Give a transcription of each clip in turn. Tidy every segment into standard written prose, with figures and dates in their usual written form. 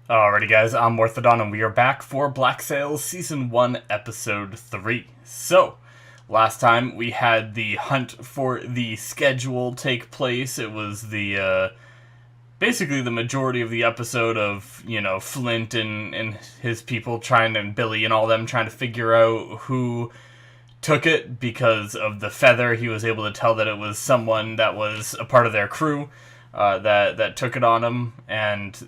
Alrighty guys, I'm Morthadon and we are back for Black Sails Season 1, Episode 3. So, last time we had the hunt for the schedule take place. It was basically the majority of the episode of, Flint and his people and Billy and all them trying to figure out who took it. Because of the feather, he was able to tell that it was someone that was a part of their crew that took it on him, and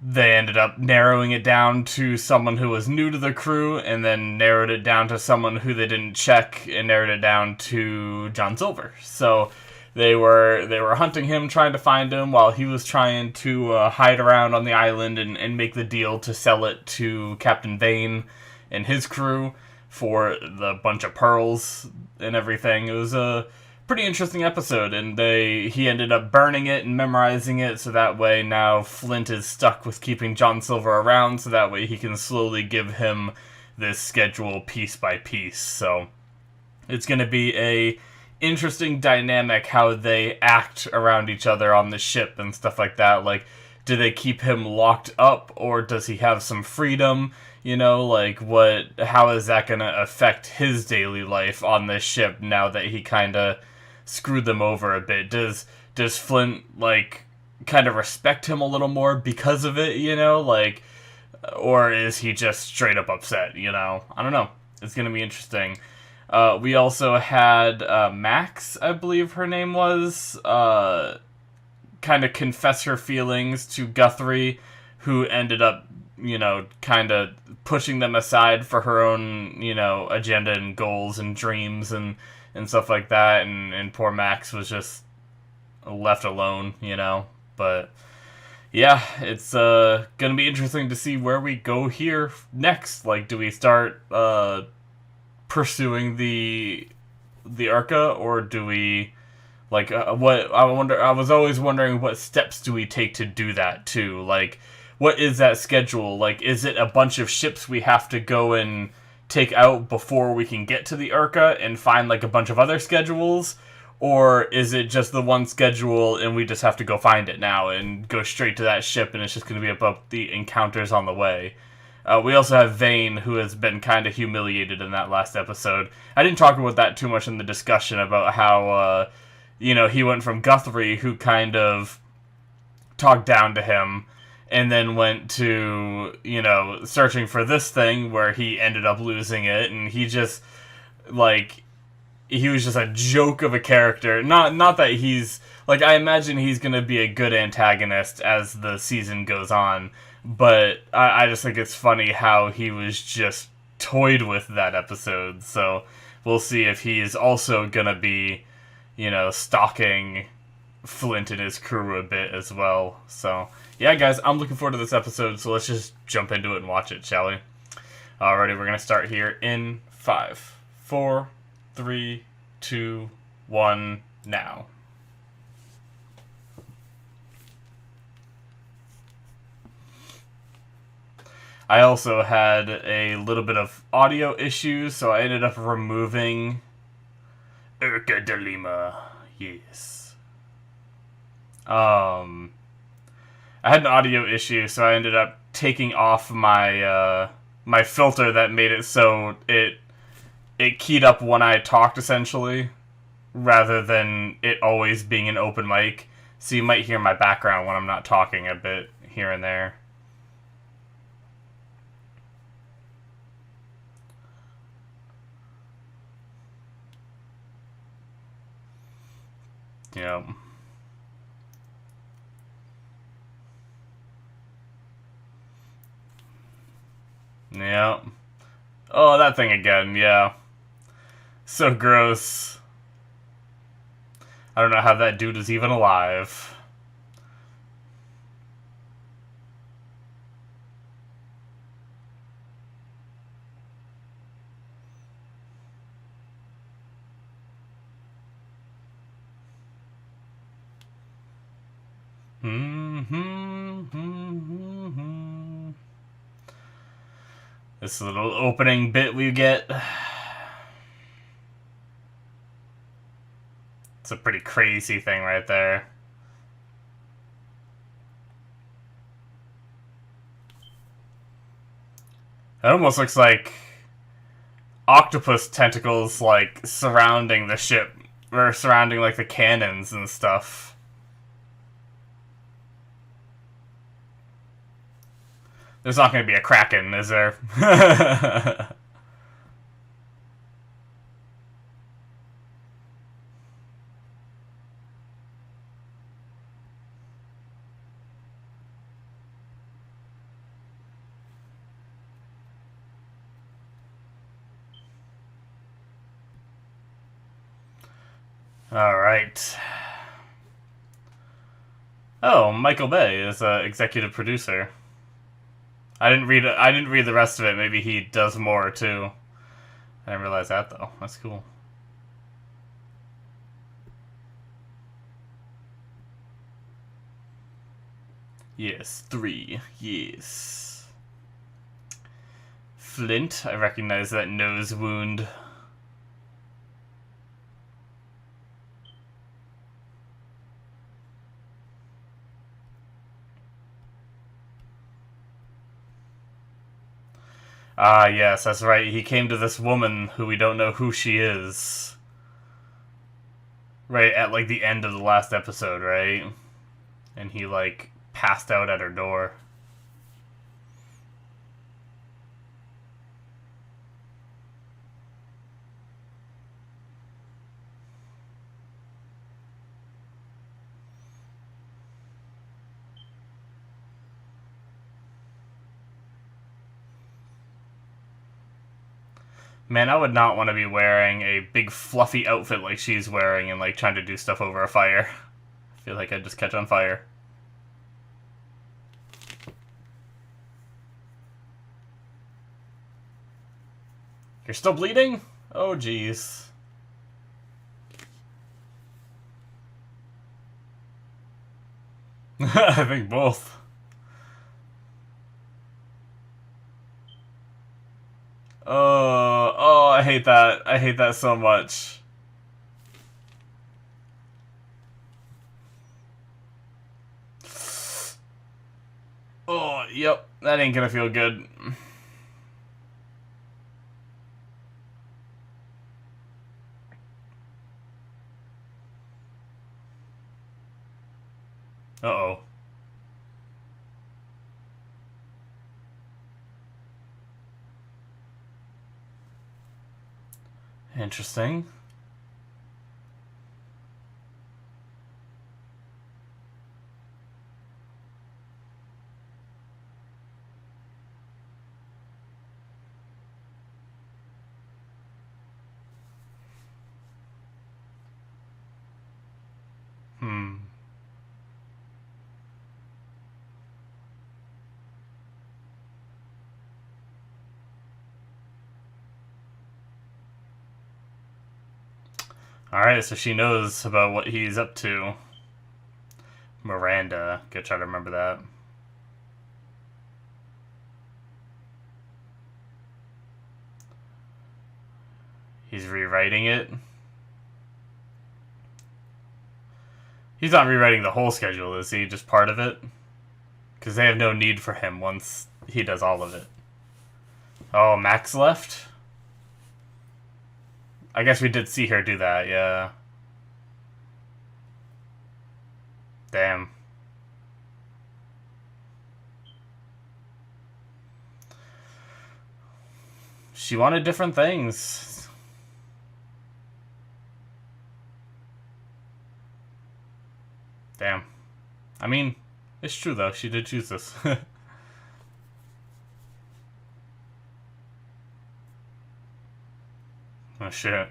they ended up narrowing it down to someone who was new to the crew, and then narrowed it down to someone who they didn't check, and narrowed it down to John Silver. So they were hunting him, trying to find him, while he was trying to hide around on the island and make the deal to sell it to Captain Vane and his crew for the bunch of pearls and everything. It was a pretty interesting episode, and he ended up burning it and memorizing it, so that way now Flint is stuck with keeping John Silver around, so that way he can slowly give him this schedule piece by piece. So it's going to be a interesting dynamic how they act around each other on the ship and stuff like that. Like, do they keep him locked up, or does he have some freedom? How is that going to affect his daily life on this ship now that he kind of screwed them over a bit? Does Flint, kind of respect him a little more because of it, or is he just straight up upset, I don't know. It's going to be interesting. We also had Max, I believe her name was, kind of confess her feelings to Guthrie, who ended up, kind of pushing them aside for her own, agenda and goals and dreams and stuff like that, and poor Max was just left alone, But yeah, it's gonna be interesting to see where we go here next. Like, do we start pursuing the Arca, or do we what I wonder? I was always wondering, what steps do we take to do that too? Like, what is that schedule? Like, is it a bunch of ships we have to go and take out before we can get to the Urca and find a bunch of other schedules? Or is it just the one schedule and we just have to go find it now and go straight to that ship, and it's just going to be about the encounters on the way? We also have Vane, who has been kind of humiliated in that last episode. I didn't talk about that too much in the discussion about how, he went from Guthrie, who kind of talked down to him, and then went to, searching for this thing where he ended up losing it, and he just, he was just a joke of a character. Not that he's, I imagine he's going to be a good antagonist as the season goes on, but I just think it's funny how he was just toyed with that episode, so we'll see if he's also going to be, stalking Flint and his crew a bit as well. So yeah, guys, I'm looking forward to this episode, so let's just jump into it and watch it, shall we? Alrighty, we're going to start here in 5, 4, 3, 2, 1, now. I also had a little bit of audio issues, so I ended up removing Urca de Lima. Yes. I had an audio issue, so I ended up taking off my my filter that made it so it keyed up when I talked, essentially, rather than it always being an open mic. So you might hear my background when I'm not talking a bit here and there. Yep. Yep. Oh, that thing again, yeah. So gross. I don't know how that dude is even alive. This little opening bit we get. It's a pretty crazy thing right there. It almost looks like octopus tentacles, like, surrounding the ship. Or surrounding, like, the cannons and stuff. There's not going to be a Kraken, is there? Alright. Oh, Michael Bay is executive producer. I didn't read the rest of it. Maybe he does more too. I didn't realize that though. That's cool. Yes, 3. Yes. Flint. I recognize that nose wound. Ah, yes, that's right. He came to this woman who we don't know who she is. Right at, like, the end of the last episode, right? And he, like, passed out at her door. Man, I would not want to be wearing a big fluffy outfit like she's wearing and, like, trying to do stuff over a fire. I feel like I'd just catch on fire. You're still bleeding? Oh, jeez. I think both. Oh, I hate that. I hate that so much. Oh, yep. That ain't gonna feel good. Uh-oh. Interesting. Alright, so she knows about what he's up to. Miranda. Gotta try to remember that. He's rewriting it. He's not rewriting the whole schedule, is he? Just part of it? Because they have no need for him once he does all of it. Oh, Max left? I guess we did see her do that, yeah. Damn. She wanted different things. Damn. I mean, it's true though. She did choose this. Oh shit.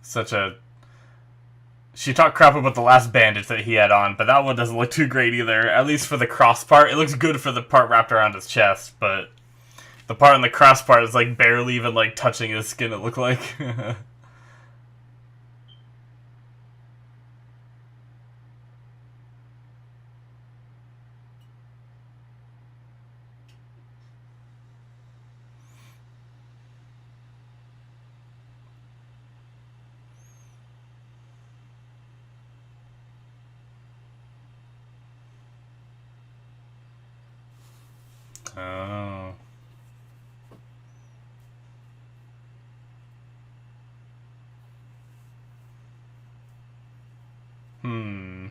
Such a... She talked crap about the last bandage that he had on, but that one doesn't look too great either. At least for the cross part. It looks good for the part wrapped around his chest, but The part on the cross part is like barely even like touching his skin, it looked like. Oh. Hmm.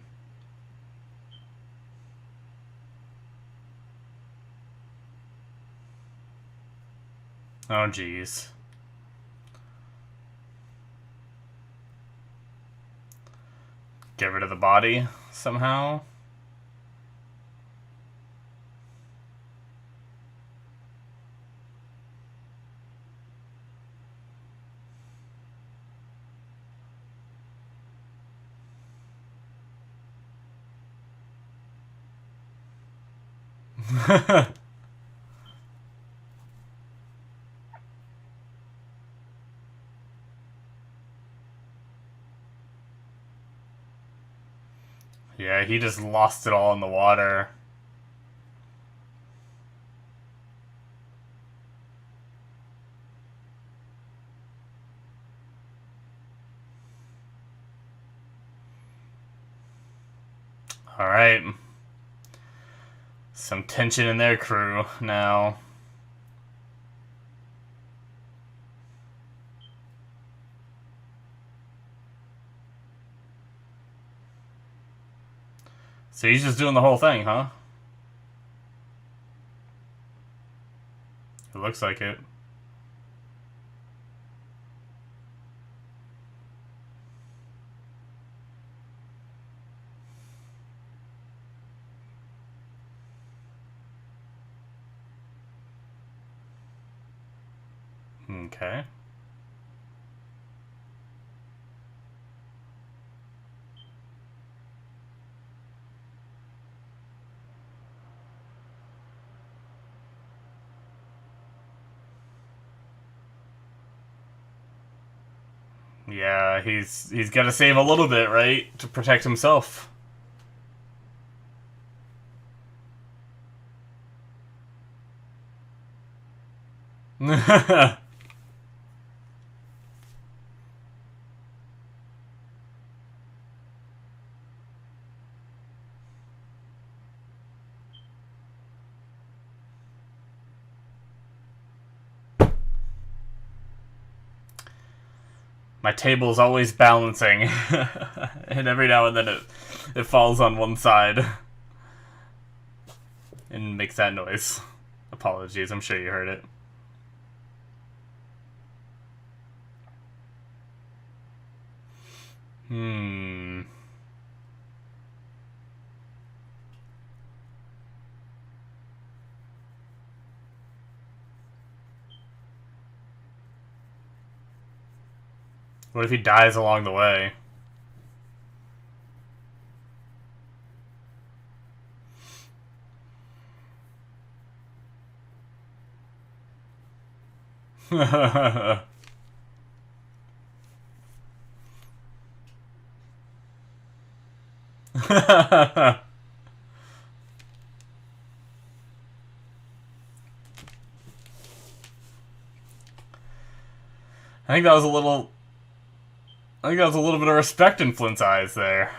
Oh, jeez. Get rid of the body somehow? Yeah, he just lost it all in the water. Alright. Some tension in their crew now. So he's just doing the whole thing, huh? It looks like it. Okay. Yeah, he's got to save a little bit, right? To protect himself. My table's always balancing. And every now and then it falls on one side. And makes that noise. Apologies, I'm sure you heard it. Hmm. What if he dies along the way? I think that was a little... I think that was a little bit of respect in Flint's eyes there.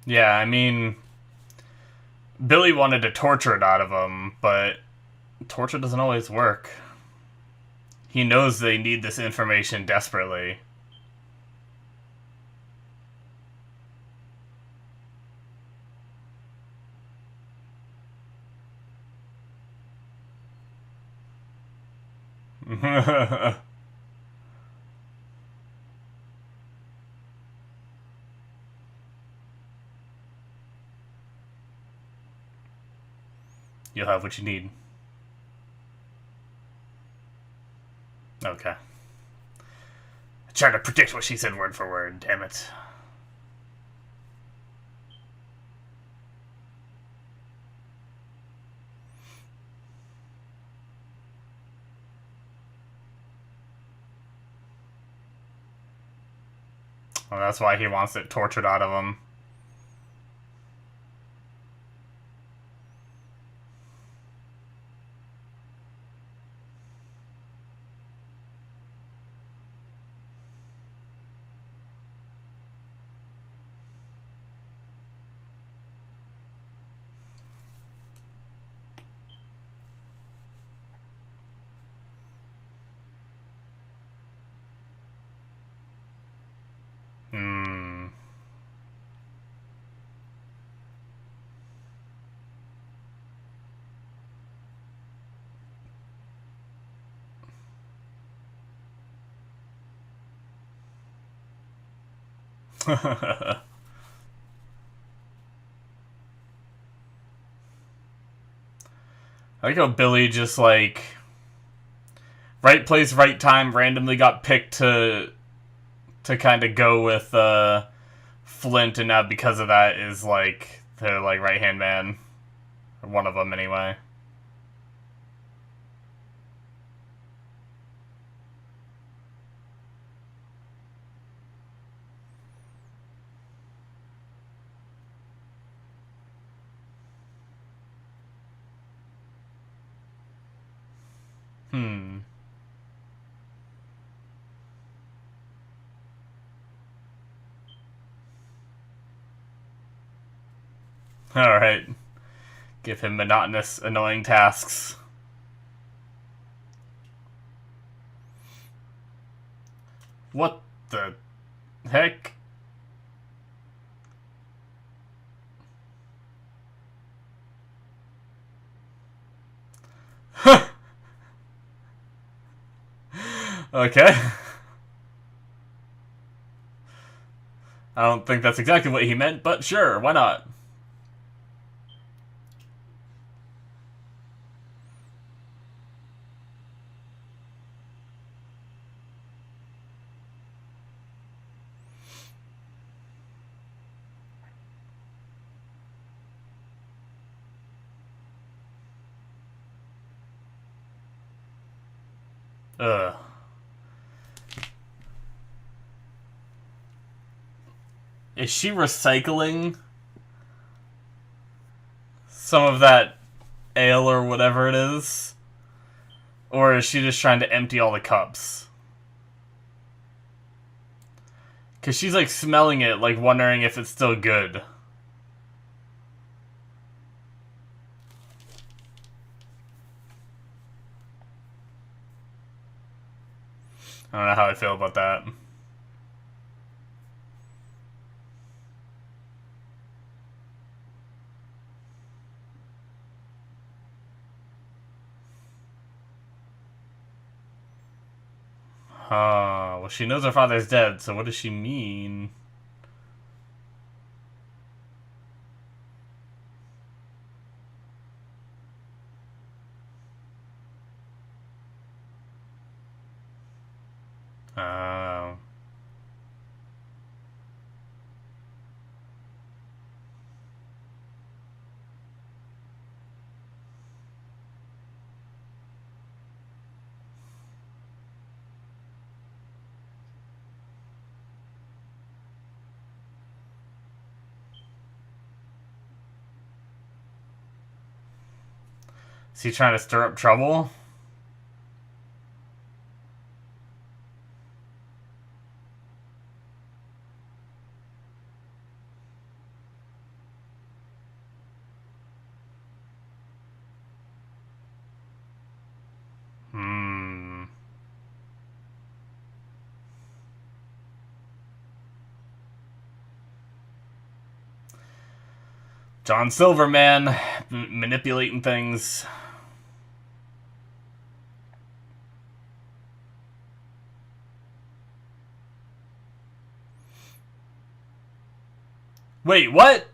Yeah, I mean... Billy wanted to torture it out of him, but torture doesn't always work. He knows they need this information desperately. You'll have what you need. Okay. I tried to predict what she said word for word, damn it. Well, that's why he wants it tortured out of him. I like how Billy just, like, right place, right time, randomly got picked to kind of go with Flint, and now because of that is, like, their, like, right-hand man. Or one of them, anyway. Alright. Give him monotonous, annoying tasks. What the heck? Okay. I don't think that's exactly what he meant, but sure, why not? Ugh. Is she recycling some of that ale or whatever it is? Or is she just trying to empty all the cups? Because she's, like, smelling it, like, wondering if it's still good. I don't know how I feel about that. Well, she knows her father's dead, so what does she mean? Oh. Is he trying to stir up trouble? John Silverman, manipulating things. Wait, what?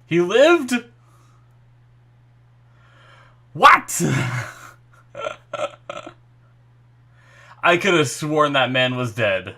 He lived? What? I could have sworn that man was dead.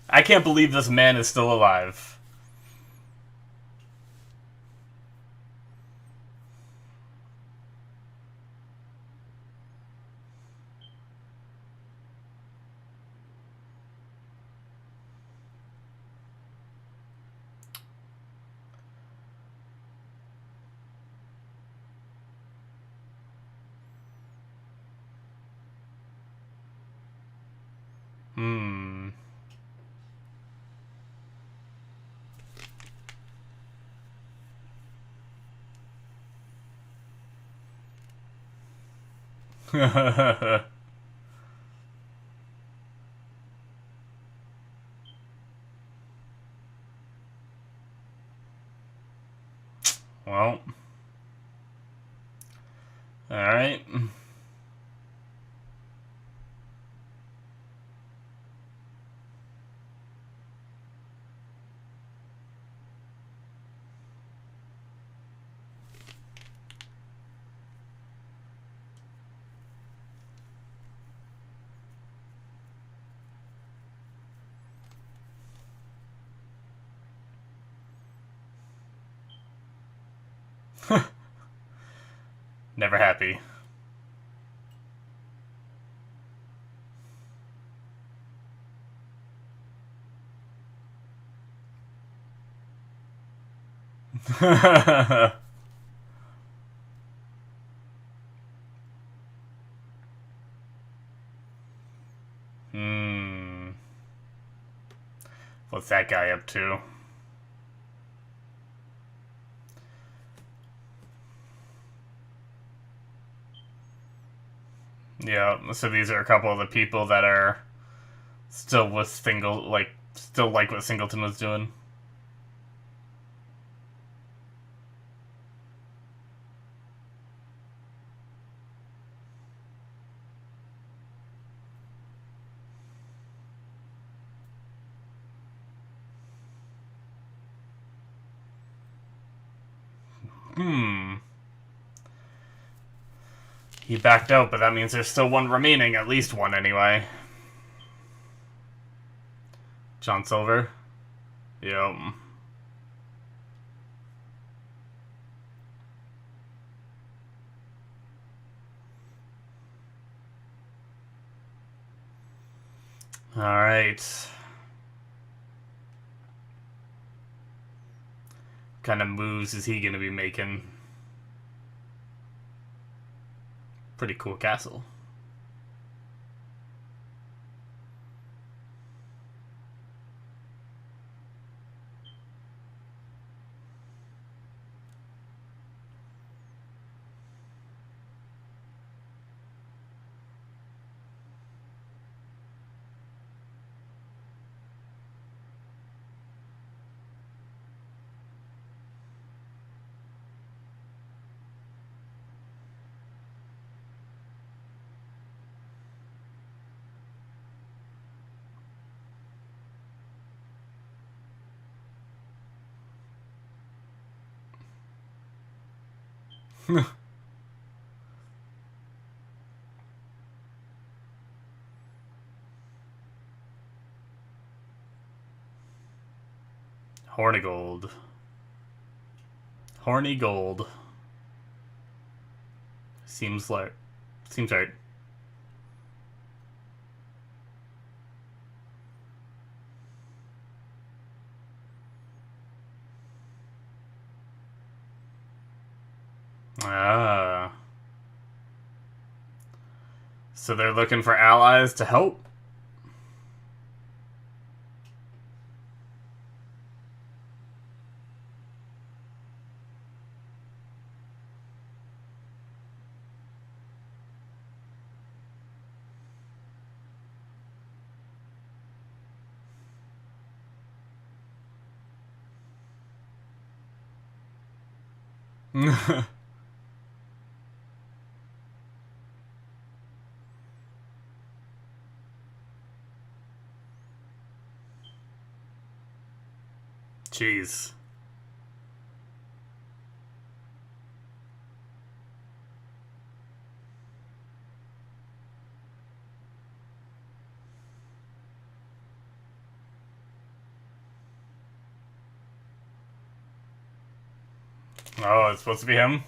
I can't believe this man is still alive. Well. Alright. Never happy. What's that guy up to? Yeah, so these are a couple of the people that are still with still like what Singleton was doing. He backed out, but that means there's still one remaining. At least one, anyway. John Silver. Yep. Alright. What kind of moves is he gonna be making? Pretty cool castle. Horny gold. Horny gold. Seems right. Ah. So they're looking for allies to help? Jeez. Oh, it's supposed to be him?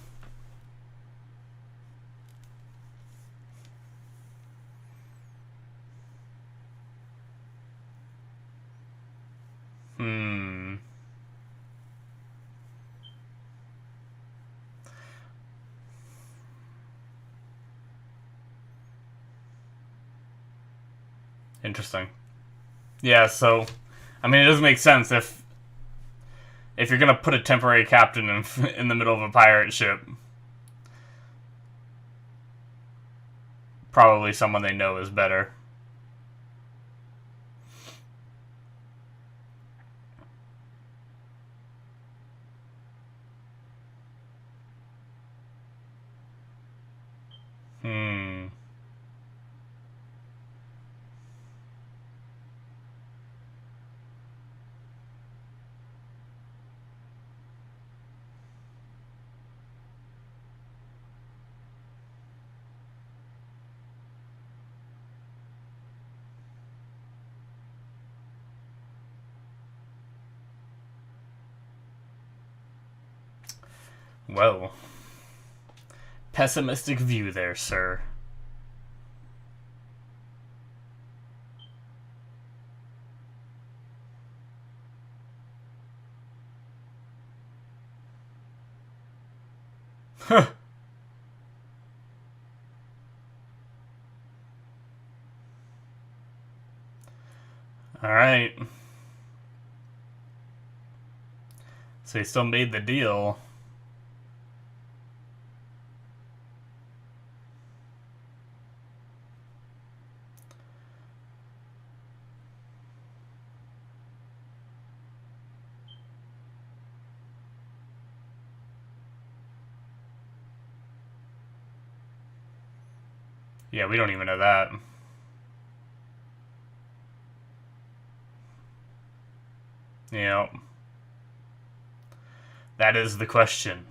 Hmm. Interesting. Yeah, so, I mean, it doesn't make sense if you're gonna put a temporary captain in the middle of a pirate ship. Probably someone they know is better. Hmm. Well, pessimistic view there, sir. Huh. Alright. So he still made the deal. Yeah, we don't even know that. Yeah. That is the question.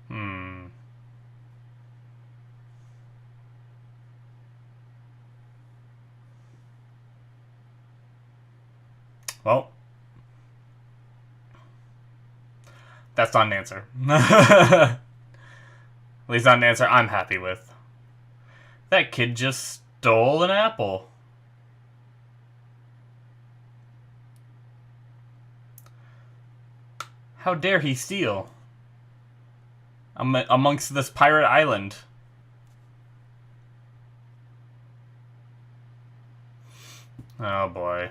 Hmm. Well, that's not an answer. At least not an answer I'm happy with. That kid just stole an apple. How dare he steal? Amongst this pirate island. Oh boy.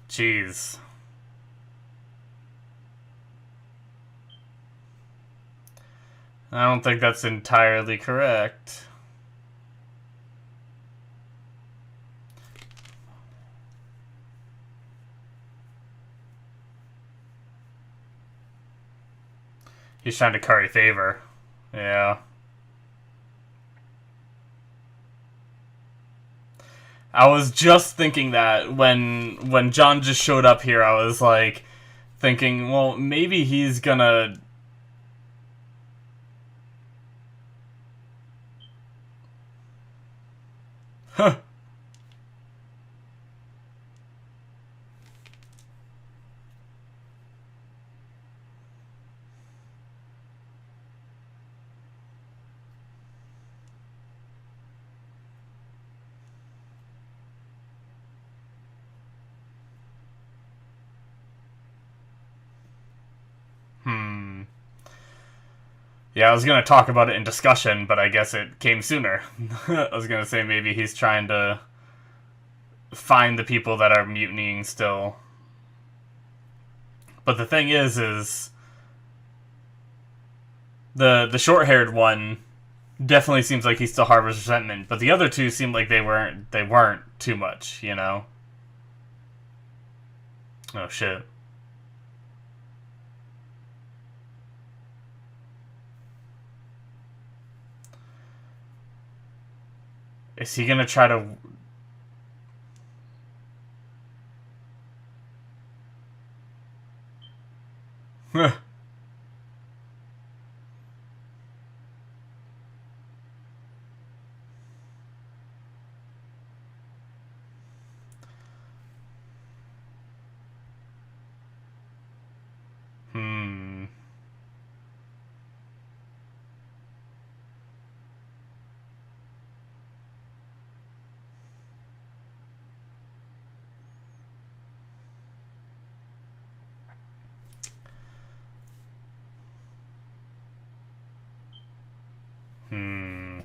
Jeez. I don't think that's entirely correct. He's trying to curry favor. Yeah. I was just thinking that when John just showed up here, I was like thinking, well, maybe he's gonna. Huh. Yeah, I was gonna talk about it in discussion, but I guess it came sooner. I was gonna say maybe he's trying to find the people that are mutinying still. But the thing is the short-haired one definitely seems like he still harbors resentment, but the other two seem like they weren't too much, you know? Oh shit. Is he gonna try to... hmm. Hmm.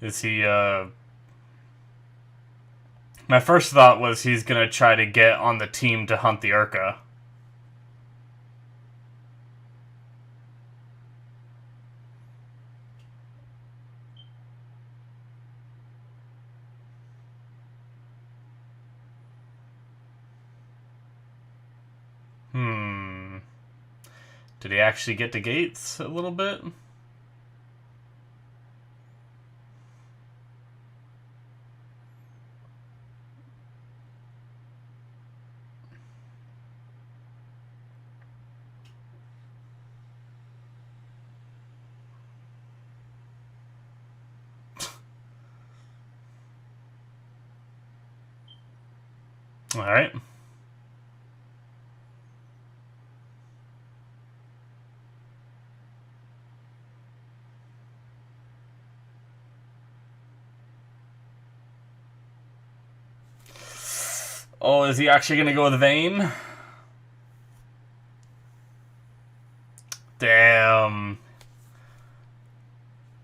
Is he, My first thought was he's gonna try to get on the team to hunt the Urka. Hmm. Did he actually get to Gates a little bit? Alright. Oh, is he actually gonna go with Vane? Damn.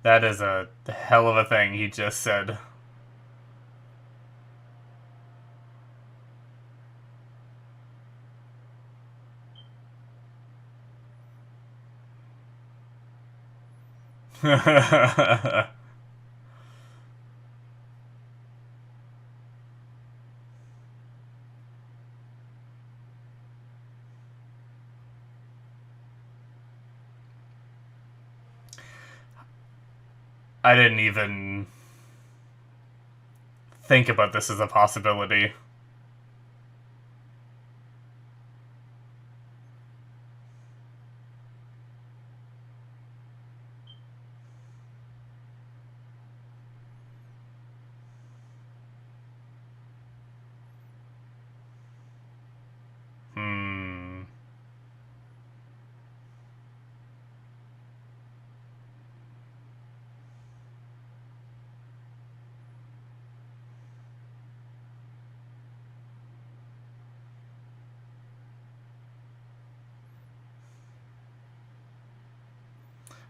That is a hell of a thing he just said. I didn't even think about this as a possibility. Hmm.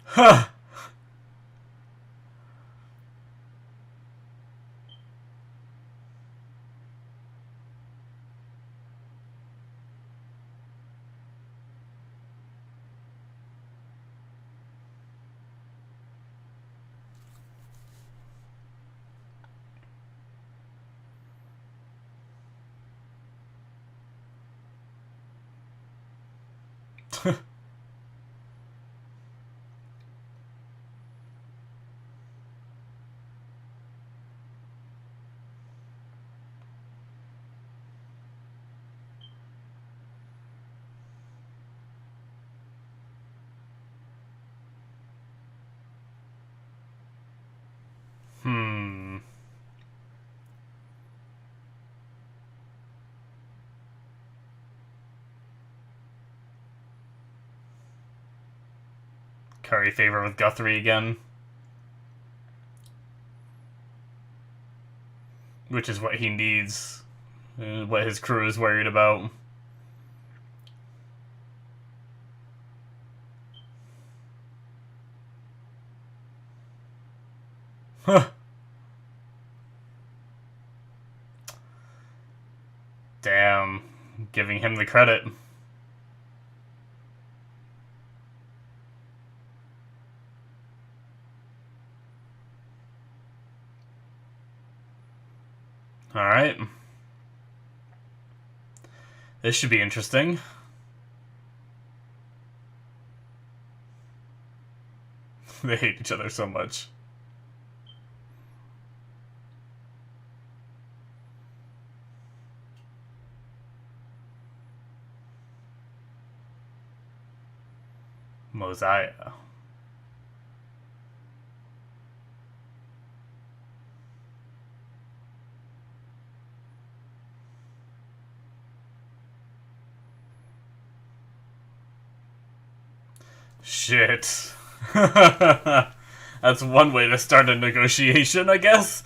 Huh. Hmm. Curry favor with Guthrie again. Which is what he needs. What his crew is worried about. Huh. Damn. Giving him the credit. Alright. This should be interesting. They hate each other so much. Mosiah. Shit. That's one way to start a negotiation, I guess.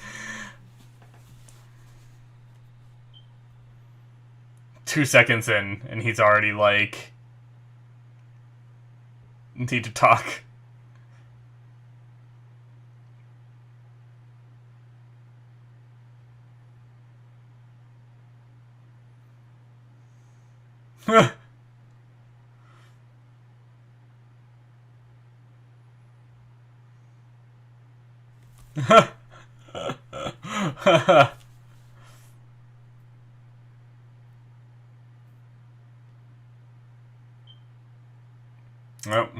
2 seconds in, and he's already like, need to talk. Nope.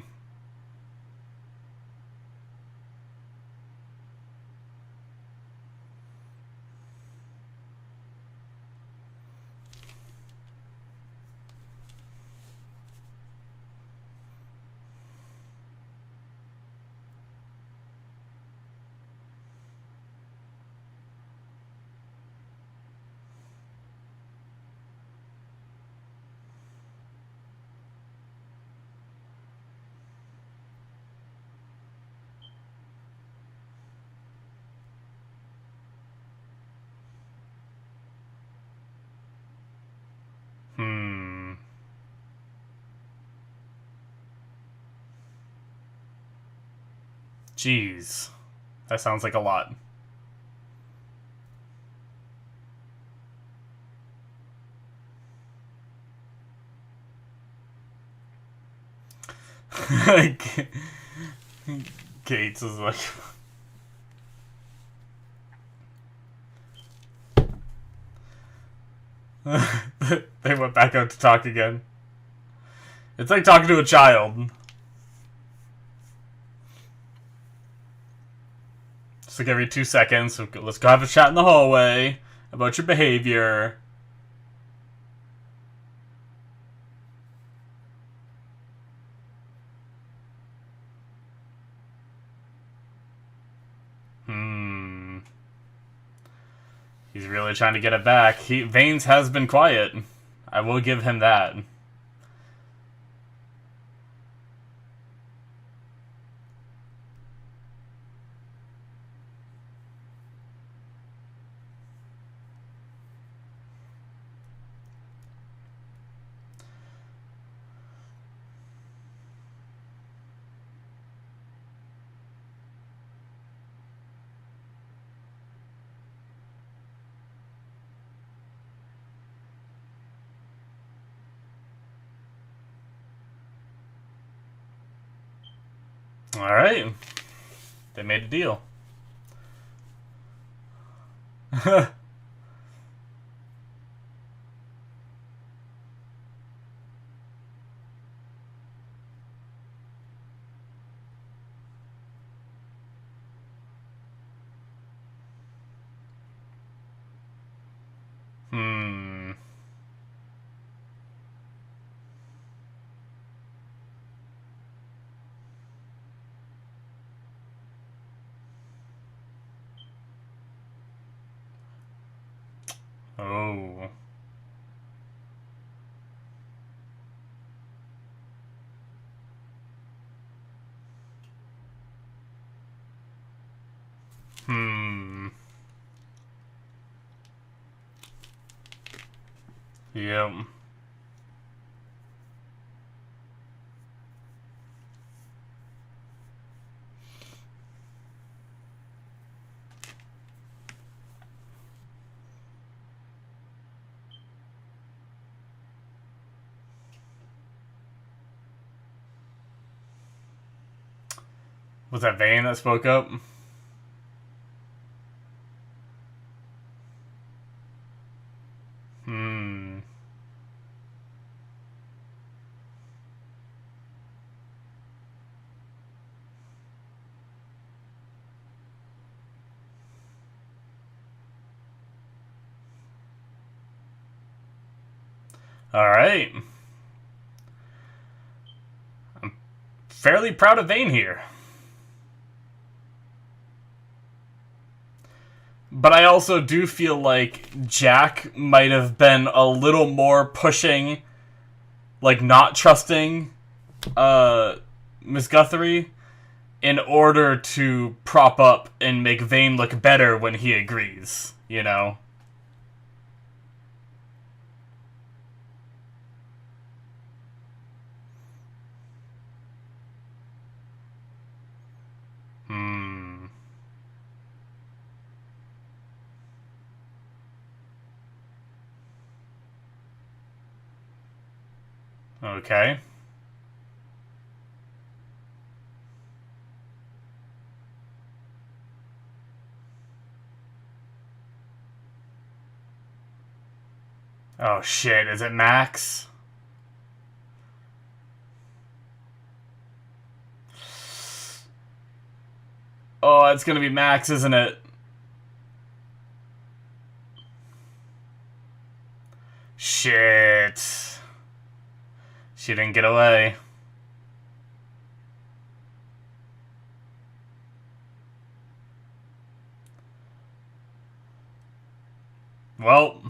Jeez. That sounds like a lot. Gates is like... They went back out to talk again. It's like talking to a child. It's like every 2 seconds, so let's go have a chat in the hallway about your behavior. He's really trying to get it back. Vane's has been quiet. I will give him that. Alright. They made a deal. Oh. Yep. Was that Vane that spoke up? Hmm. Alright. I'm fairly proud of Vane here. But I also do feel like Jack might have been a little more pushing, like not trusting Miss Guthrie in order to prop up and make Vane look better when he agrees, you know? Hmm. Okay. Oh shit, is it Max? Oh, it's gonna be Max, isn't it? Shit. She didn't get away. Well.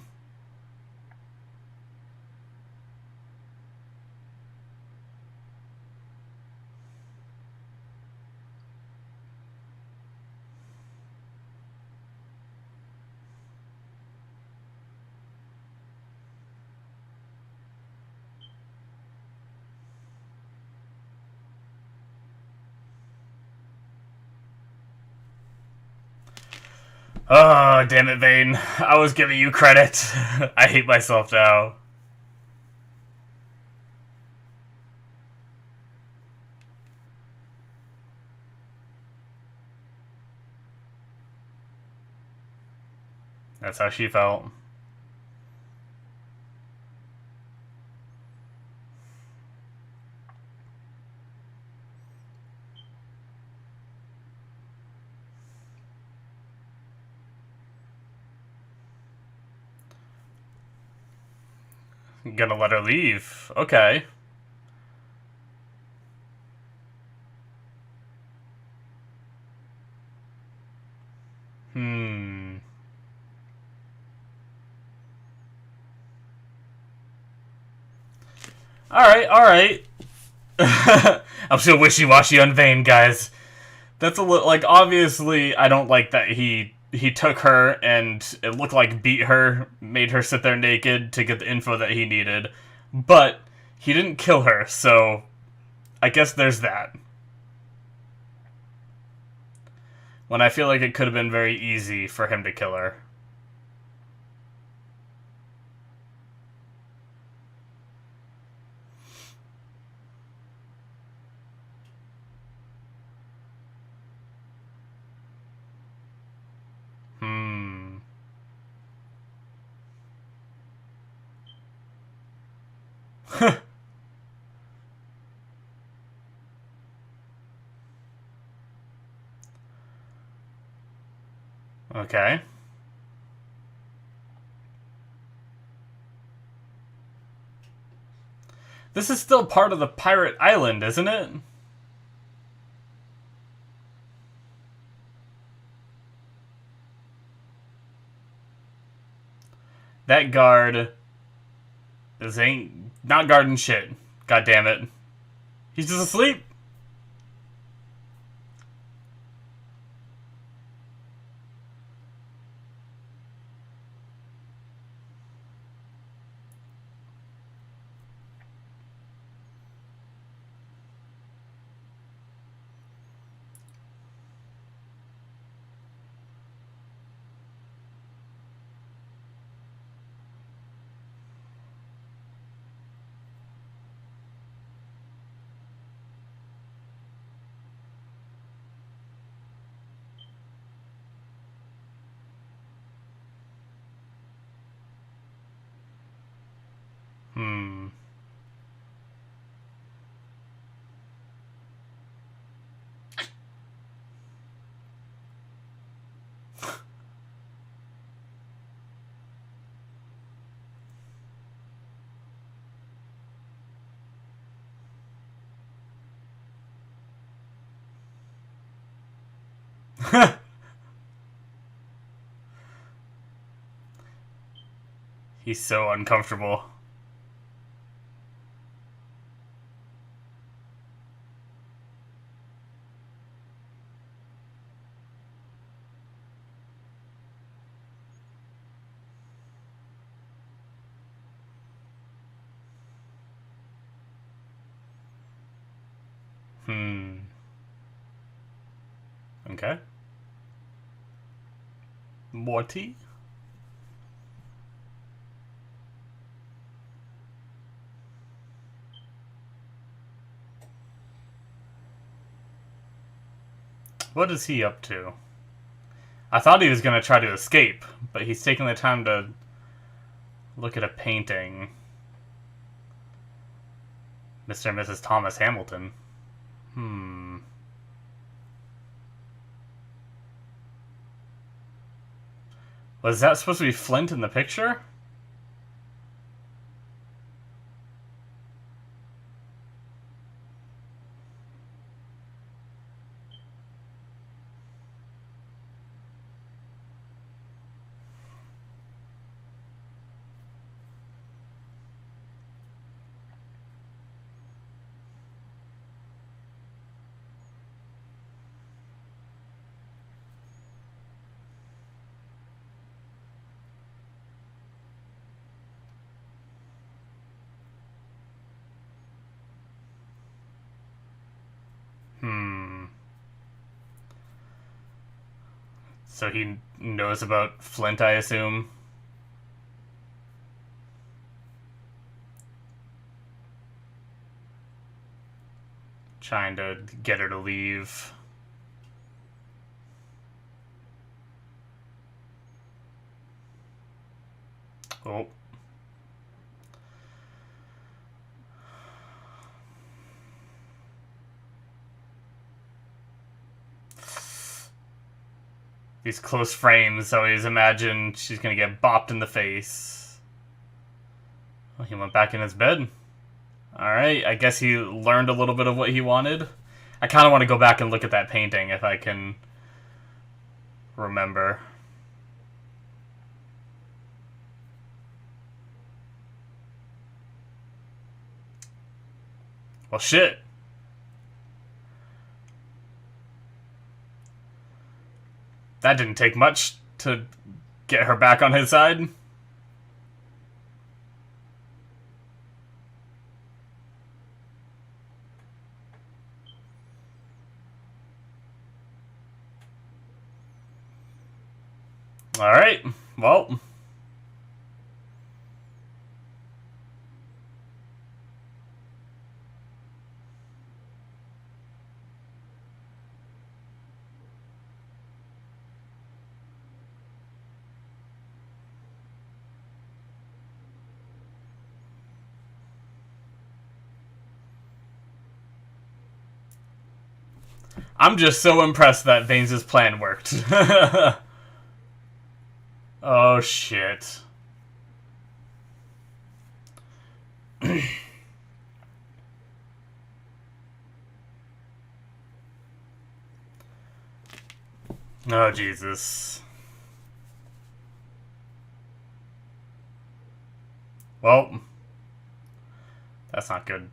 Oh, damn it, Vane. I was giving you credit. I hate myself now. That's how she felt. Gonna let her leave. Okay. Hmm. Alright, alright. I'm still wishy-washy on Vane, guys. That's a little, like, obviously, I don't like that he took her and it looked like beat her, made her sit there naked to get the info that he needed. But he didn't kill her, so I guess there's that. When I feel like it could have been very easy for him to kill her. Hmm. Okay. This is still part of the pirate island, isn't it? That guard ain't not guarding shit. God damn it. He's just asleep. He's so uncomfortable. Okay. Morty? What is he up to? I thought he was going to try to escape, but he's taking the time to look at a painting. Mr. and Mrs. Thomas Hamilton. Was that supposed to be Flint in the picture? So he knows about Flint, I assume. Trying to get her to leave. Oh. These close frames, I always imagine she's gonna get bopped in the face. Well, he went back in his bed. Alright, I guess he learned a little bit of what he wanted. I kind of want to go back and look at that painting if I can remember. Well, shit. That didn't take much to get her back on his side. Alright, well. I'm just so impressed that Vane's plan worked. Oh, shit. Oh, Jesus. Well, that's not good.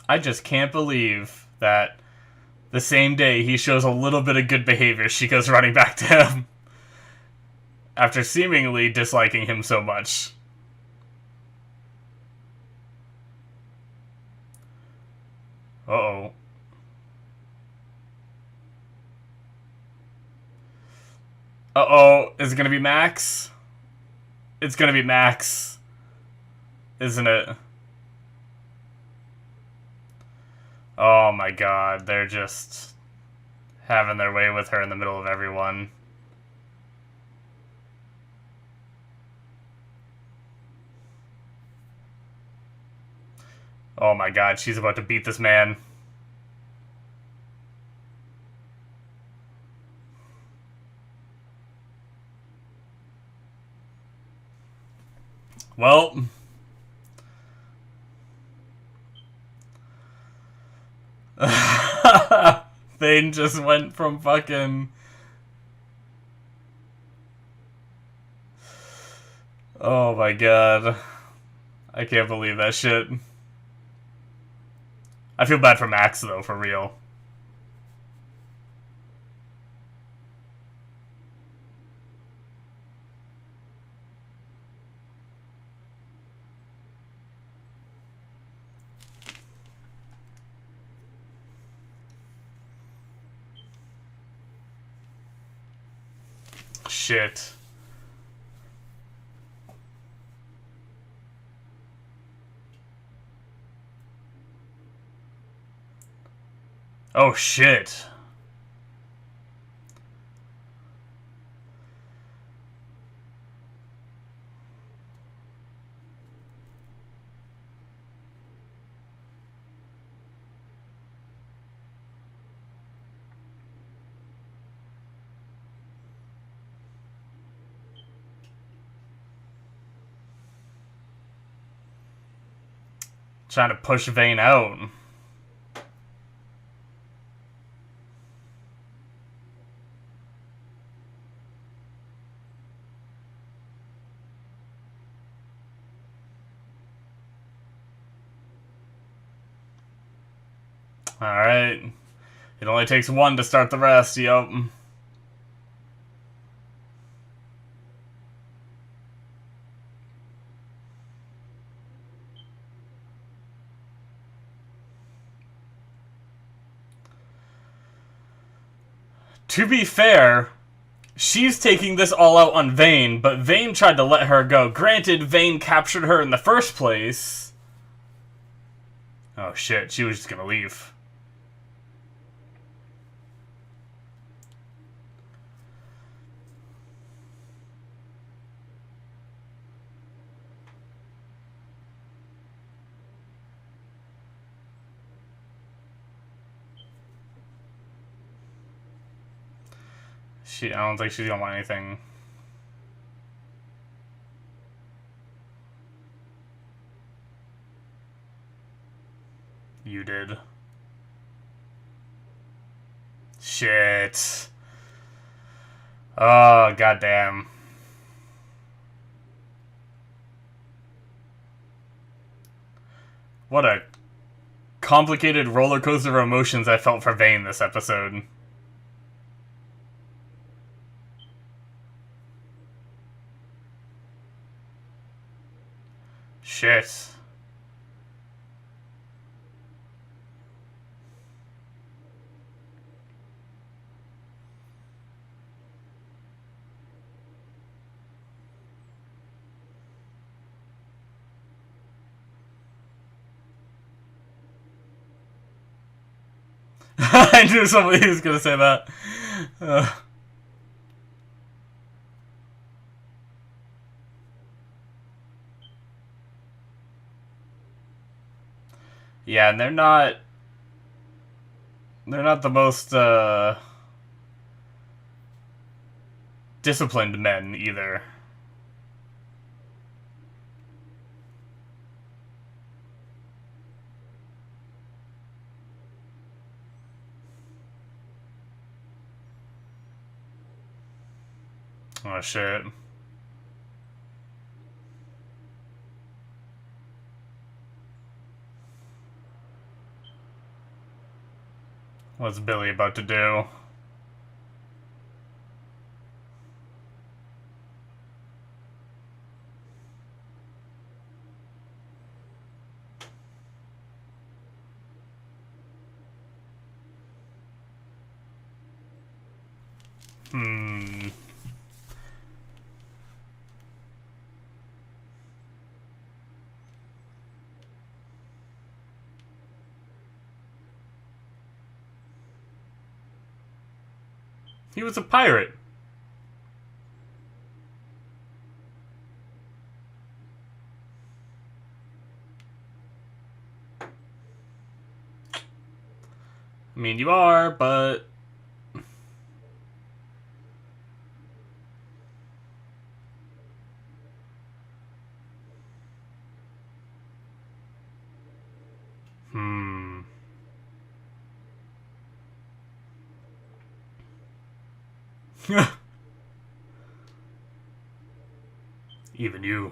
I just can't believe that the same day he shows a little bit of good behavior, she goes running back to him. After seemingly disliking him so much. Uh-oh. Uh-oh. Is it gonna be Max? It's gonna be Max. Isn't it? Oh my god, they're just having their way with her in the middle of everyone. Oh my god, she's about to beat this man. Well... Vane just went from fucking... Oh my god. I can't believe that shit. I feel bad for Max, though, for real. Shit. Oh shit. Trying to push Vane out. Alright. It only takes one to start the rest, yup. To be fair, she's taking this all out on Vane, but Vane tried to let her go. Granted, Vane captured her in the first place. Oh shit, she was just gonna leave. I don't think she's gonna want anything. You did. Shit. Oh, goddamn. What a complicated roller coaster of emotions I felt for Vane this episode. Shit. I knew somebody was gonna say that. Yeah, and they're not the most disciplined men either. Oh shit. What's Billy about to do? He was a pirate. I mean, you are, but... Even you.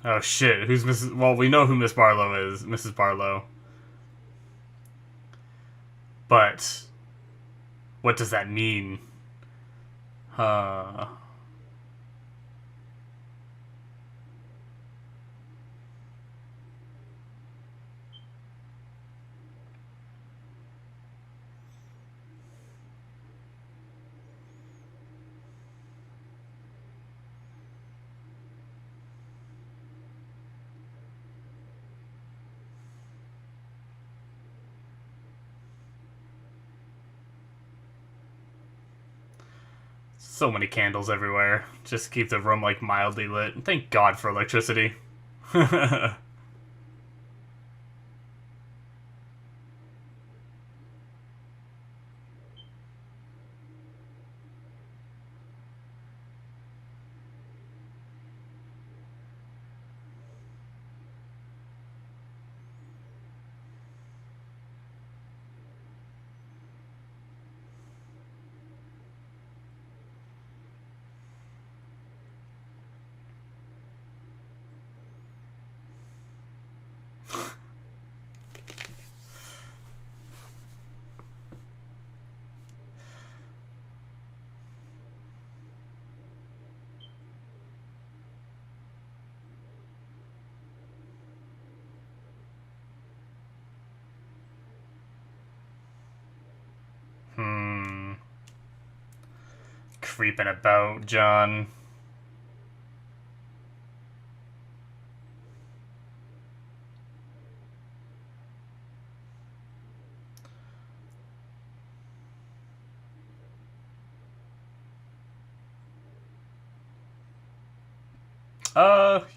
Oh shit, who's Mrs. Well, we know who Miss Barlow is, Mrs. Barlow. But what does that mean? Uh... So many candles everywhere. Just keep the room, like, mildly lit. Thank God for electricity. Creeping about, John.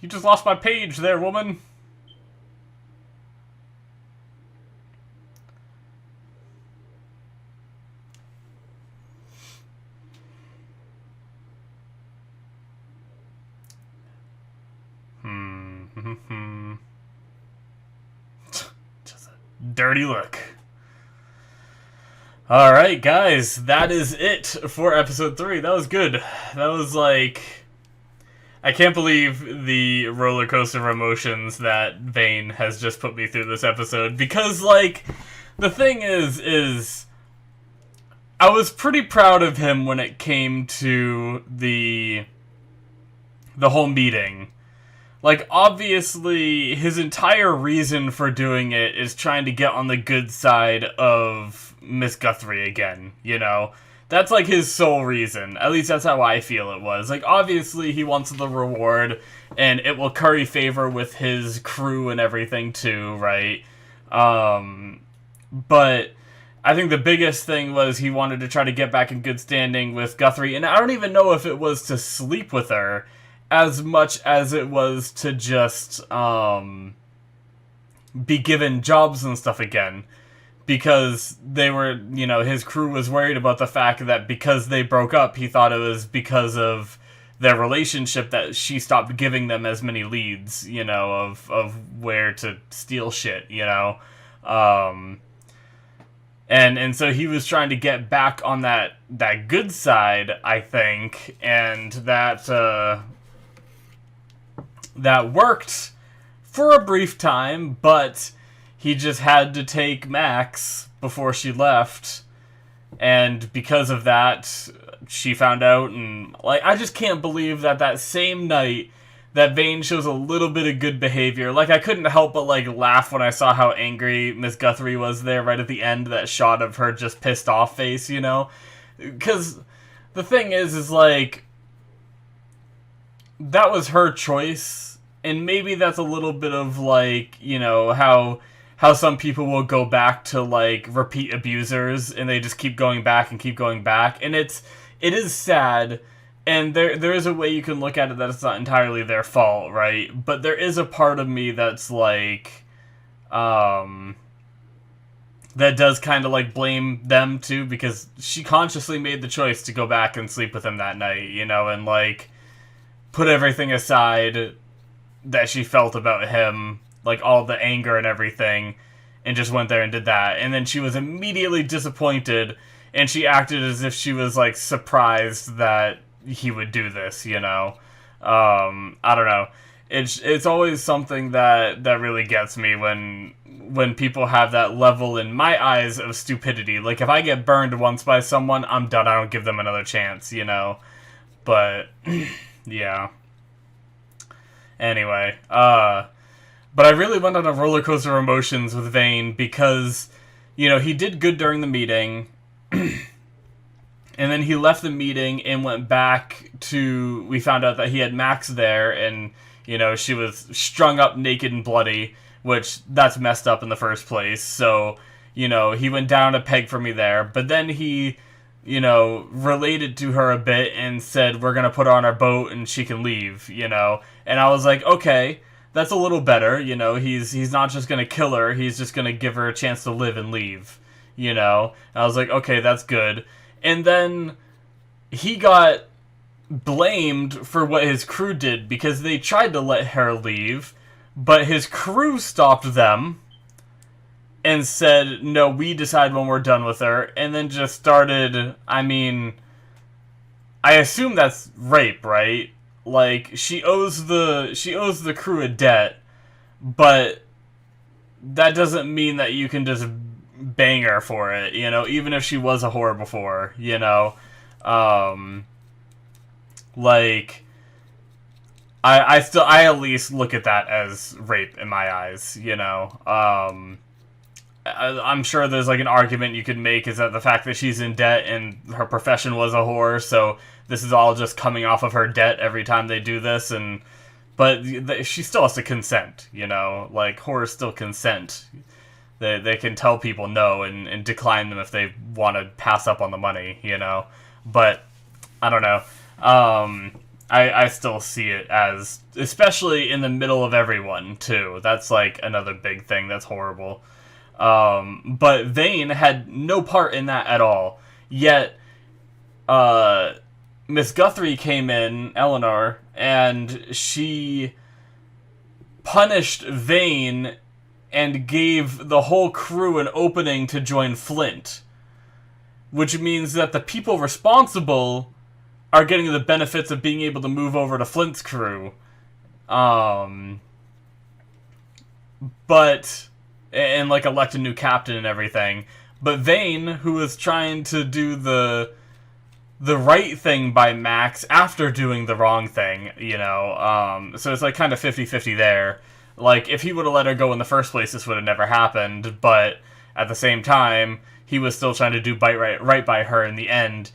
You just lost my page there, woman. Just a dirty look. Alright, guys, that is it for episode 3. That was good. That was like... I can't believe the roller coaster of emotions that Vane has just put me through this episode. Because, like, the thing is... I was pretty proud of him when it came to the whole meeting. Like, obviously, his entire reason for doing it is trying to get on the good side of Miss Guthrie again, you know? That's, like, his sole reason. At least that's how I feel it was. Like, obviously, he wants the reward, and it will curry favor with his crew and everything, too, right? But I think the biggest thing was he wanted to try to get back in good standing with Guthrie, and I don't even know if it was to sleep with her as much as it was to just be given jobs and stuff again. Because they were, you know, his crew was worried about the fact that because they broke up, he thought it was because of their relationship that she stopped giving them as many leads, you know, of where to steal shit, you know. And so he was trying to get back on that good side, I think, and that worked for a brief time, but he just had to take Max before she left, and because of that, she found out, and, like, I just can't believe that same night that Vane shows a little bit of good behavior. Like, I couldn't help but, like, laugh when I saw how angry Miss Guthrie was there right at the end, that shot of her just pissed off face, you know? Because the thing is, like, that was her choice, and maybe that's a little bit of, like, you know, how how some people will go back to, like, repeat abusers, and they just keep going back and keep going back, and it is sad, and there is a way you can look at it that it's not entirely their fault, right? But there is a part of me that's, like, that does kind of, like, blame them, too, because she consciously made the choice to go back and sleep with him that night, you know, and, like, put everything aside that she felt about him, like, all the anger and everything, and just went there and did that. And then she was immediately disappointed, and she acted as if she was, like, surprised that he would do this, you know? I don't know. It's always something that really gets me when people have that level, in my eyes, of stupidity. Like, if I get burned once by someone, I'm done. I don't give them another chance, you know? But, yeah. Anyway, but I really went on a roller coaster of emotions with Vane because, you know, he did good during the meeting, and then he left the meeting and went back to, we found out that he had Max there, and, you know, she was strung up naked and bloody, which, that's messed up in the first place, so, you know, he went down a peg for me there, but then he, you know, related to her a bit and said, we're gonna put her on our boat and she can leave, you know, and I was like, okay, that's a little better, you know, he's not just gonna kill her, he's just gonna give her a chance to live and leave, you know, and I was like, okay, that's good, and then he got blamed for what his crew did, because they tried to let her leave, but his crew stopped them and said, no, we decide when we're done with her, and then just started, I mean, I assume that's rape, right? Like, she owes the crew a debt, but that doesn't mean that you can just bang her for it, you know, even if she was a whore before, you know? Like, I at least look at that as rape in my eyes, you know? I'm sure there's, like, an argument you could make is that the fact that she's in debt and her profession was a whore, so this is all just coming off of her debt every time they do this, but she still has to consent, you know? Like, whores still consent. They can tell people no and decline them if they want to pass up on the money, you know? But, I don't know. I still see it as, especially in the middle of everyone, too. That's, like, another big thing that's horrible. But Vane had no part in that at all. Yet, Miss Guthrie came in, Eleanor, and she punished Vane and gave the whole crew an opening to join Flint. Which means that the people responsible are getting the benefits of being able to move over to Flint's crew. But, and, like, elect a new captain and everything. But Vane, who was trying to do the right thing by Max after doing the wrong thing, you know, so it's, like, kind of 50-50 there. Like, if he would have let her go in the first place, this would have never happened, but at the same time, he was still trying to do right by her in the end,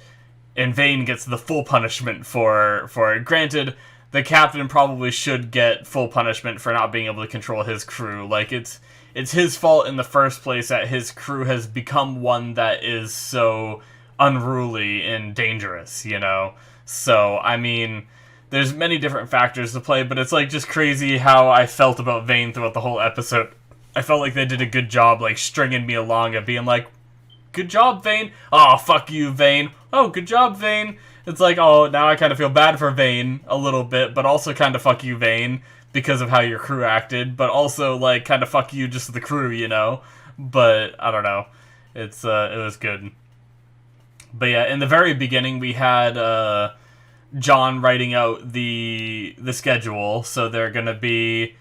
and Vane gets the full punishment for it. Granted, the captain probably should get full punishment for not being able to control his crew. Like, it's his fault in the first place that his crew has become one that is so unruly and dangerous, you know? So, I mean, there's many different factors to play, but it's, like, just crazy how I felt about Vane throughout the whole episode. I felt like they did a good job, like, stringing me along and being like, good job, Vane. Oh, fuck you, Vane. Oh, good job, Vane. It's like, oh, now I kind of feel bad for Vane a little bit, but also kind of fuck you, Vane, because of how your crew acted, but also, like, kind of fuck you just the crew, you know? But, I don't know. It was good. But yeah, in the very beginning, we had, John writing out the schedule, so they're gonna be,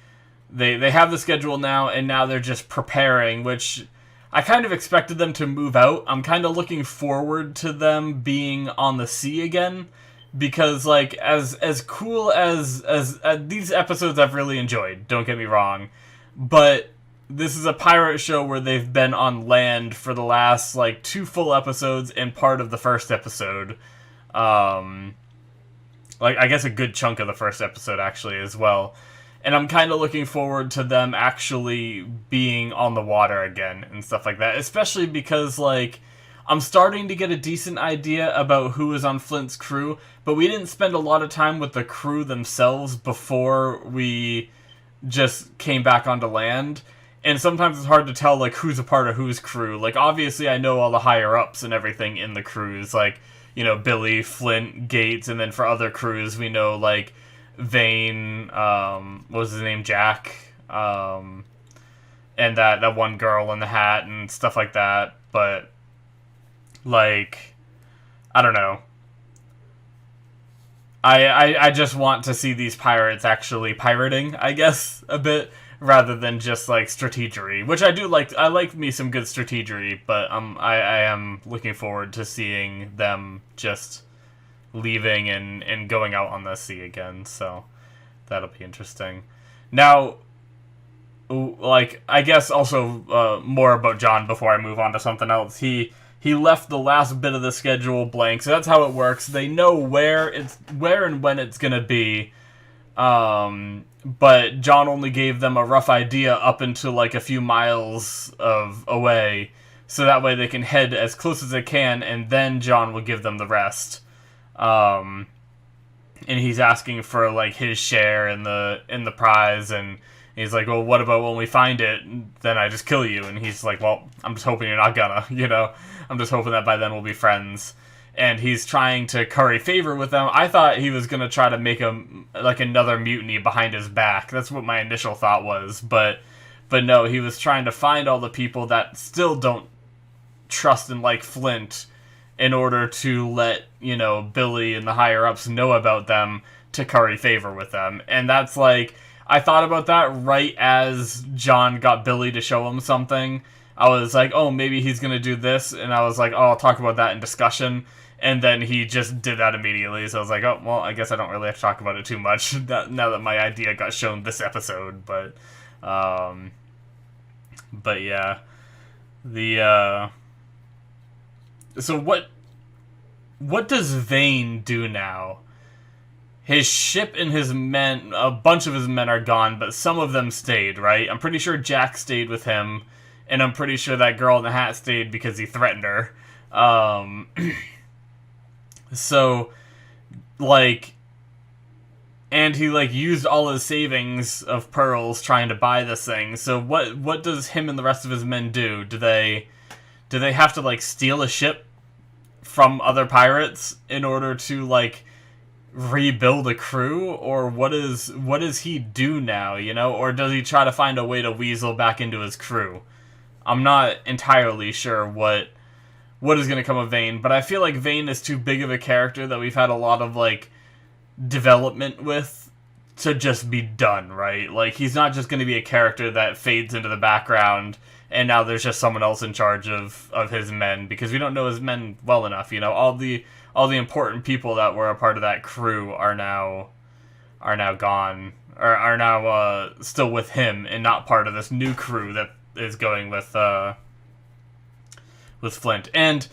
they have the schedule now, and now they're just preparing, which I kind of expected them to move out. I'm kind of looking forward to them being on the sea again, because, like, as cool as these episodes I've really enjoyed, don't get me wrong, but this is a pirate show where they've been on land for the last, like, 2 full episodes and part of the first episode. Like, I guess a good chunk of the first episode, actually, as well. And I'm kind of looking forward to them actually being on the water again and stuff like that. Especially because, like, I'm starting to get a decent idea about who is on Flint's crew, but we didn't spend a lot of time with the crew themselves before we just came back onto land. And sometimes it's hard to tell, like, who's a part of whose crew. Like, obviously I know all the higher-ups and everything in the crews, like, you know, Billy, Flint, Gates, and then for other crews we know, like, Vane, what was his name, Jack, and that one girl in the hat and stuff like that, but, like, I don't know. I just want to see these pirates actually pirating, I guess, a bit, rather than just, like, strategery, which I do like. I like me some good strategery, but I am looking forward to seeing them just leaving and going out on the sea again, so that'll be interesting. Now, like, I guess also more about John before I move on to something else. He left the last bit of the schedule blank, so that's how it works. They know where and when it's gonna be, but John only gave them a rough idea up into, like, a few miles away, so that way they can head as close as they can, and then John will give them the rest. And he's asking for, like, his share in the prize, and he's like, well, what about when we find it, then I just kill you? And he's like, well, I'm just hoping you're not gonna, you know? I'm just hoping that by then we'll be friends. And he's trying to curry favor with them. I thought he was gonna try to make another mutiny behind his back. That's what my initial thought was, but no, he was trying to find all the people that still don't trust and like Flint, in order to let, you know, Billy and the higher-ups know about them to curry favor with them. And that's, like, I thought about that right as John got Billy to show him something. I was like, oh, maybe he's going to do this, and I was like, oh, I'll talk about that in discussion. And then he just did that immediately, so I was like, oh, well, I guess I don't really have to talk about it too much now that my idea got shown this episode. But yeah. So what does Vane do now? His ship and his men, a bunch of his men are gone, but some of them stayed, right? I'm pretty sure Jack stayed with him, and I'm pretty sure that girl in the hat stayed because he threatened her. So, like, and he, like, used all his savings of pearls trying to buy this thing. So what does him and the rest of his men do? Do they have to, like, steal a ship from other pirates in order to, like, rebuild a crew? Or what does he do now, you know? Or does he try to find a way to weasel back into his crew? I'm not entirely sure what is going to come of Vane, but I feel like Vane is too big of a character that we've had a lot of, like, development with to just be done, right? Like, he's not just going to be a character that fades into the background and now there's just someone else in charge of his men, because we don't know his men well enough, you know? All the important people that were a part of that crew are now gone, or are now still with him and not part of this new crew that is going with Flint. And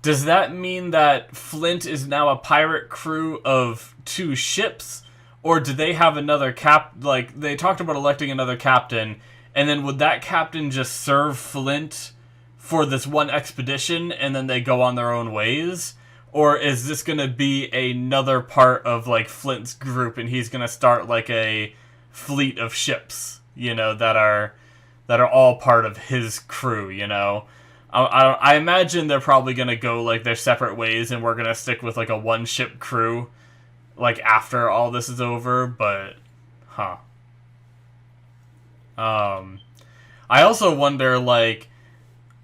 does that mean that Flint is now a pirate crew of 2 ships? Or do they have another like, they talked about electing another captain, and then would that captain just serve Flint for this one expedition, and then they go on their own ways? Or is this going to be another part of, like, Flint's group, and he's going to start, like, a fleet of ships, you know, that are all part of his crew, you know? I imagine they're probably going to go, like, their separate ways, and we're going to stick with, like, a one-ship crew, like, after all this is over, but, I also wonder, like,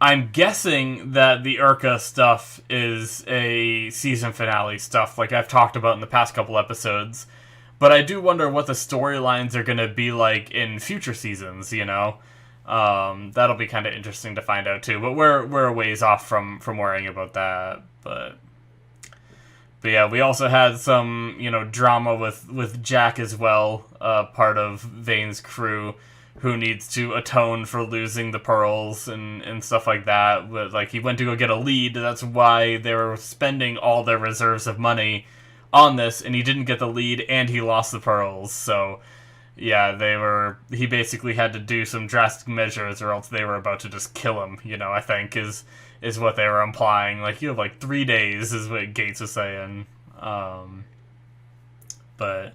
I'm guessing that the Urka stuff is a season finale stuff, like I've talked about in the past couple episodes, but I do wonder what the storylines are going to be like in future seasons, you know? That'll be kind of interesting to find out too, but we're a ways off from worrying about that, but yeah, we also had some, you know, drama with Jack as well, part of Vane's crew, who needs to atone for losing the pearls and stuff like that. But, like, he went to go get a lead, that's why they were spending all their reserves of money on this, and he didn't get the lead, and he lost the pearls, so, yeah, he basically had to do some drastic measures or else they were about to just kill him, I think is what they were implying. Like, you have like 3 days is what Gates was saying. But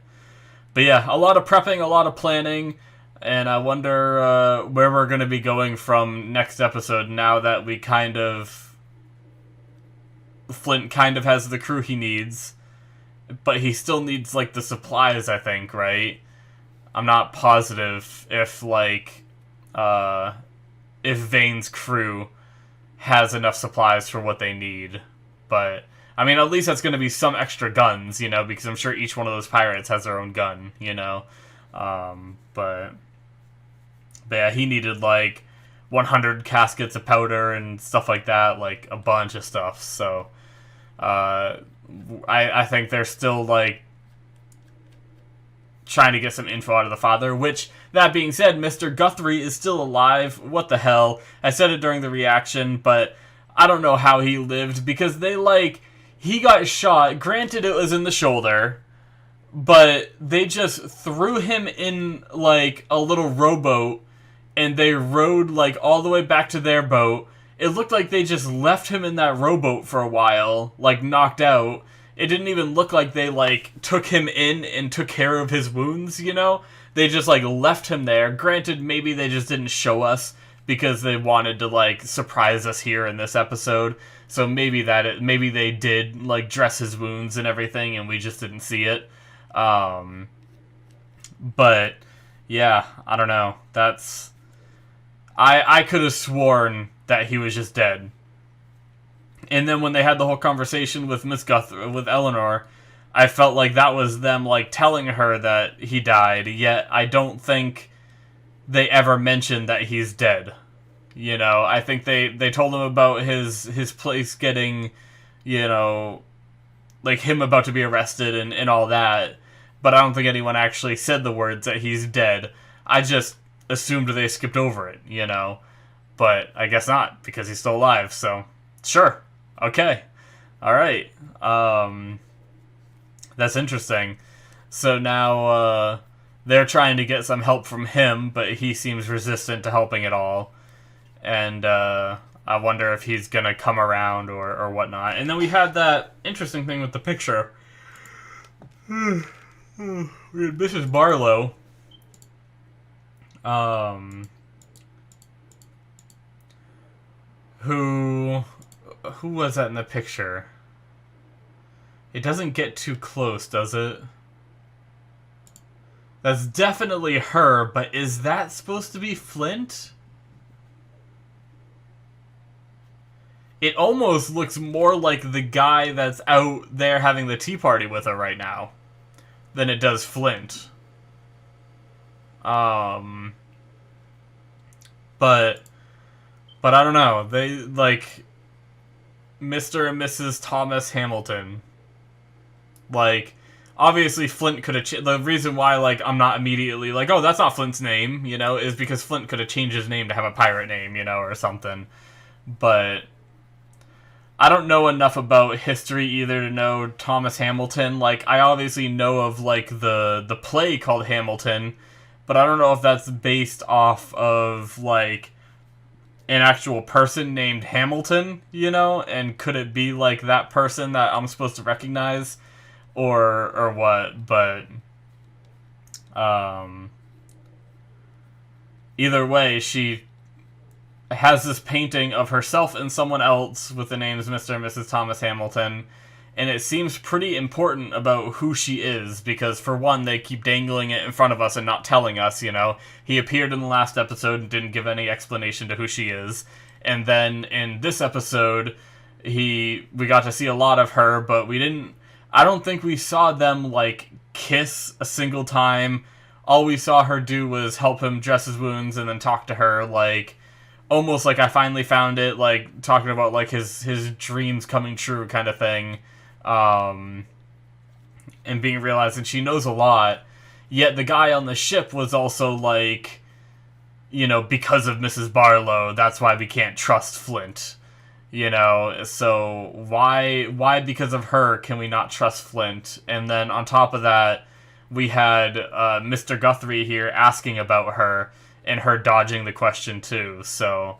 yeah, a lot of prepping, a lot of planning, and I wonder where we're going to be going from next episode now that Flint kind of has the crew he needs, but he still needs, like, the supplies, I think, right? I'm not positive if Vane's crew has enough supplies for what they need. But, I mean, at least that's going to be some extra guns, because I'm sure each one of those pirates has their own gun, But yeah, he needed, 100 caskets of powder and stuff like that, a bunch of stuff. So, I think they're still, trying to get some info out of the father, which, that being said, Mr. Guthrie is still alive. What the hell? I said it during the reaction, but I don't know how he lived, because he got shot. Granted, it was in the shoulder, but they just threw him in, a little rowboat, and they rowed, all the way back to their boat. It looked like they just left him in that rowboat for a while, knocked out. It didn't even look like they, took him in and took care of his wounds, They just, left him there. Granted, maybe they just didn't show us because they wanted to, surprise us here in this episode. So maybe they did, dress his wounds and everything, and we just didn't see it. But, yeah, I don't know. I could have sworn that he was just dead. And then when they had the whole conversation with with Eleanor, I felt like that was them, telling her that he died, yet I don't think they ever mentioned that he's dead. I think they told him about his place getting, him about to be arrested and all that, but I don't think anyone actually said the words that he's dead. I just assumed they skipped over it, But I guess not, because he's still alive, so sure. Okay. Alright. That's interesting. So now, they're trying to get some help from him, but he seems resistant to helping at all. And, I wonder if he's gonna come around or whatnot. And then we had that interesting thing with the picture. We had Mrs. Barlow. Who was that in the picture? It doesn't get too close, does it? That's definitely her, but is that supposed to be Flint? It almost looks more like the guy that's out there having the tea party with her right now than it does Flint. But I don't know. They, Mr. and Mrs. Thomas Hamilton. Obviously Flint could have... The reason why, I'm not immediately oh, that's not Flint's name, is because Flint could have changed his name to have a pirate name, or something. But I don't know enough about history either to know Thomas Hamilton. I obviously know of, the play called Hamilton, but I don't know if that's based off of, an actual person named Hamilton, and could it be that person that I'm supposed to recognize or what? But either way, she has this painting of herself and someone else with the names Mr. and Mrs. Thomas Hamilton, and it seems pretty important about who she is, because for one, they keep dangling it in front of us and not telling us, He appeared in the last episode and didn't give any explanation to who she is, and then in this episode, we got to see a lot of her, but I don't think we saw them, kiss a single time. All we saw her do was help him dress his wounds and then talk to her, almost I finally found it, talking about, his dreams coming true kind of thing. And being realized that she knows a lot, yet the guy on the ship was also because of Mrs. Barlow, that's why we can't trust Flint, so why because of her can we not trust Flint? And then on top of that, we had Mr. Guthrie here asking about her, and her dodging the question too. So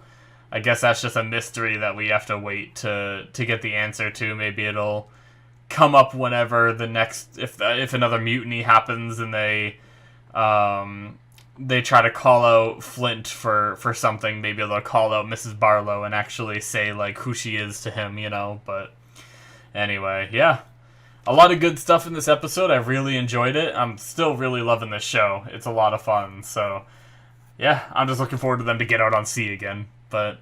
I guess that's just a mystery that we have to wait to get the answer to. Maybe it'll come up whenever the next, if another mutiny happens and they try to call out Flint for something. Maybe they'll call out Mrs. Barlow and actually say like who she is to him, you know. But anyway, yeah. A lot of good stuff in this episode. I really enjoyed it. I'm still really loving this show. It's a lot of fun. So, yeah, I'm just looking forward to them to get out on sea again. But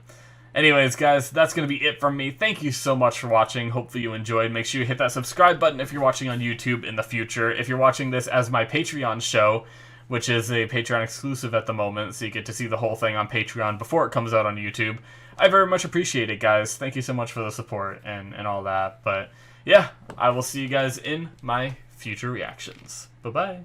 anyways, guys, that's going to be it from me. Thank you so much for watching. Hopefully you enjoyed. Make sure you hit that subscribe button if you're watching on YouTube in the future. If you're watching this as my Patreon show, which is a Patreon exclusive at the moment, so you get to see the whole thing on Patreon before it comes out on YouTube, I very much appreciate it, guys. Thank you so much for the support and all that. But yeah, I will see you guys in my future reactions. Bye-bye.